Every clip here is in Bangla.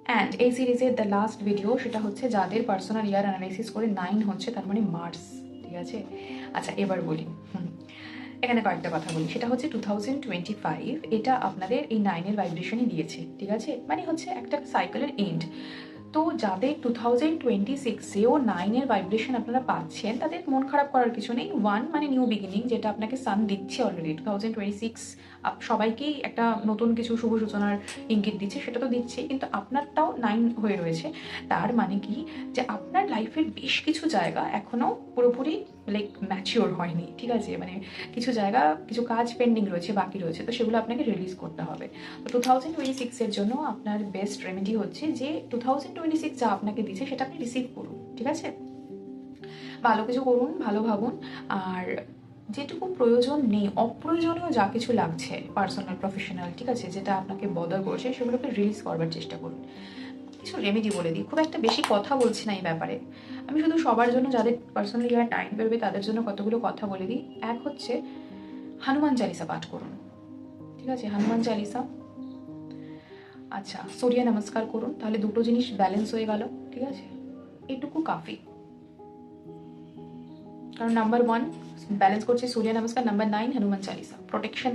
অ্যান্ড এই সিরিজের দ্য লাস্ট ভিডিও সেটা হচ্ছে যাদের পার্সোনাল ইয়ার অ্যানালাইসিস করে 9 হচ্ছে, তার মানে মার্স। ঠিক আছে, আচ্ছা এবার বলি, এখানে কয়েকটা কথা বলি। সেটা হচ্ছে 2025 এটা আপনাদের এই 9-এর ভাইব্রেশনই দিয়েছে। ঠিক আছে, মানে হচ্ছে একটা সাইকেলের এন্ড। তো যাদের 2026-এও 9-এর ভাইব্রেশন আপনারা পাচ্ছেন, তাদের মন খারাপ করার কিছু নেই। 1 মানে নিউ বিগিনিং, যেটা আপনাকে সান দিচ্ছে অলরেডি। 2026 সবাইকেই একটা নতুন কিছু শুভ সূচনার ইঙ্গিত দিচ্ছে, সেটা তো দিচ্ছেই, কিন্তু আপনারটাও 9 হয়ে রয়েছে। তার মানে কি, যে আপনার লাইফের বেশ কিছু জায়গা এখনও পুরোপুরি লাইক ম্যাচিওর হয়নি। ঠিক আছে, মানে কিছু জায়গা, কিছু কাজ পেন্ডিং রয়েছে, বাকি রয়েছে, তো সেগুলো আপনাকে রিলিজ করতে হবে। তো 2026-এর জন্য আপনার বেস্ট রেমেডি হচ্ছে যে 2026 যা আপনাকে দিচ্ছে সেটা আপনি রিসিভ করুন। ঠিক আছে, ভালো কিছু করুন, ভালো ভাবুন, আর যেটুকু প্রয়োজন নেই, অপ্রয়োজনীয় যা কিছু লাগছে পার্সোনাল প্রফেশনাল, ঠিক আছে, যেটা আপনাকে বদল করছে, সেগুলোকে রিলিজ করবার চেষ্টা করুন। কিছু রেমেডি বলে দিই, খুব একটা বেশি কথা বলছি না এই ব্যাপারে, আমি শুধু সবার জন্য, যাদের পার্সোনাল ইয়ার টাইম বেরোবে তাদের জন্য কতগুলো কথা বলে দিই। এক হচ্ছে হনুমান চালিসা পাঠ করুন। ঠিক আছে, হনুমান চালিসা। আচ্ছা, সূর্য নমস্কার করুন, তাহলে দুটো জিনিস ব্যালেন্স হয়ে গেল। ঠিক আছে, এটুকু কাফি। কারণ নাম্বার 1 ব্যালেন্স করছে সূর্য নমস্কার, নাম্বার 9 হনুমান চালিসা প্রোটেকশন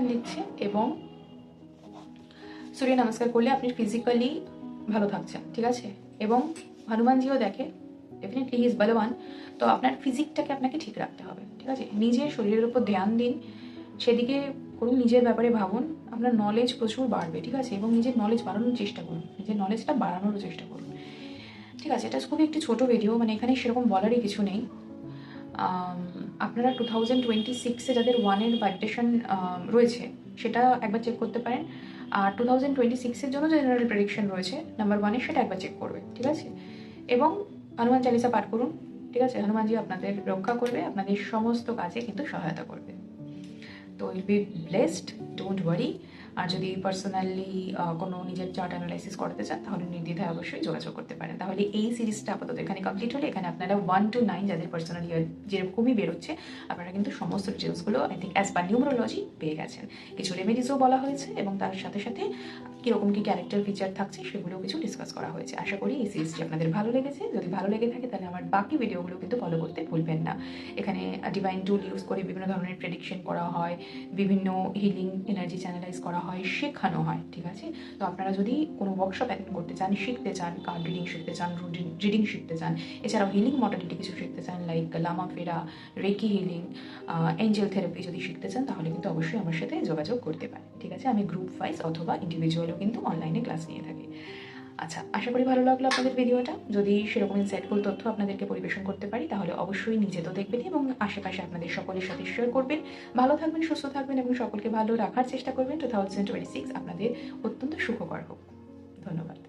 দিচ্ছে। এবং সূর্য নমস্কার করলে আপনি ফিজিক্যালি ভালো থাকছেন। ঠিক আছে, এবং হনুমানজিও দেখে, ডেফিনেটলি হি ইজ বলবান। তো আপনার ফিজিকটাকে আপনাকে ঠিক রাখতে হবে। ঠিক আছে, নিজের শরীরের উপর ধ্যান দিন, সেদিকে করুন, নিজের ব্যাপারে ভাবুন, আপনার নলেজ প্রচুর বাড়বে। ঠিক আছে, এবং নিজের নলেজ বাড়ানোর চেষ্টা করুন, নিজের নলেজটা বাড়ানোর চেষ্টা করুন। ঠিক আছে, এটা খুবই একটি ছোটো ভিডিও, মানে এখানে সেরকম বলারই কিছু নেই। আপনারা 2026-এ যাদের 1-এর ভাইব্রেশন রয়েছে সেটা একবার চেক করতে পারেন। আর 2026-এর জন্য যে জেনারেল প্রেডিকশন রয়েছে নাম্বার 1-এ, সেটা একবার চেক করবে। ঠিক আছে, এবং হনুমান চালিসা পাঠ করুন। ঠিক আছে, হনুমানজি আপনাদের রক্ষা করবে, আপনাদের সমস্ত কাজে কিন্তু সহায়তা করবে। তো will be blessed, don't worry. আর যদি পার্সোনালি কোনো নিজের চার্ট অ্যানালাইসিস করতে চান, তাহলে নির্দ্বিধায় অবশ্যই যোগাযোগ করতে পারেন। তাহলে এই সিরিজটা আপাতত এখানে কমপ্লিট হলে, এখানে আপনারা 1 to 9 যাদের পার্সোনাল ইয়ার যেরকমই বেরোচ্ছে, আপনারা কিন্তু সমস্ত ডিটেলসগুলো I think as per numerology পেয়ে গেছেন। কিছু রেমেডিসও বলা হয়েছে, এবং তার সাথে সাথে কীরকম কী ক্যারেক্টার ফিচার থাকছে সেগুলোও কিছু ডিসকাস করা হয়েছে। আশা করি এই সিরিজটি আপনাদের ভালো লেগেছে। যদি ভালো লেগে থাকে তাহলে আমার বাকি ভিডিওগুলো কিন্তু ফলো করতে ভুলবেন না। এখানে ডিভাইন টুল ইউজ করে বিভিন্ন ধরনের প্রেডিকশন করা হয়, বিভিন্ন হিলিং এনার্জি চ্যানেলাইজ করা হয়, শেখানো হয়। ঠিক আছে, তো আপনারা যদি কোনো ওয়ার্কশপ অ্যাটেন্ড করতে চান, শিখতে চান, কার্ড রিডিং শিখতে চান, রিডিং শিখতে চান, এছাড়াও হিলিং মডালিটি কিছু শিখতে চান, লাইক লামা ফেরা, রেকি হিলিং, এঞ্জেল থেরাপি যদি শিখতে চান, তাহলে কিন্তু অবশ্যই আমার সাথে যোগাযোগ করতে পারেন। ঠিক আছে, আমি গ্রুপ ওয়াইজ অথবা ইন্ডিভিজুয়ালও কিন্তু অনলাইনে ক্লাস নিয়ে থাকি। আচ্ছা, আশা করি ভালো লাগলো আপনাদের ভিডিওটা। যদি সেরকম ইনসাইটফুল তথ্য আপনাদেরকে পরিবেশন করতে পারি, তাহলে অবশ্যই নিজে তো দেখবেন এবং আশেপাশে আপনাদের সকলের সাথে শেয়ার করবেন। ভালো থাকবেন, সুস্থ থাকবেন এবং সকলকে ভালো রাখার চেষ্টা করবেন। 2026 আপনাদের অত্যন্ত সুখকর হোক। ধন্যবাদ।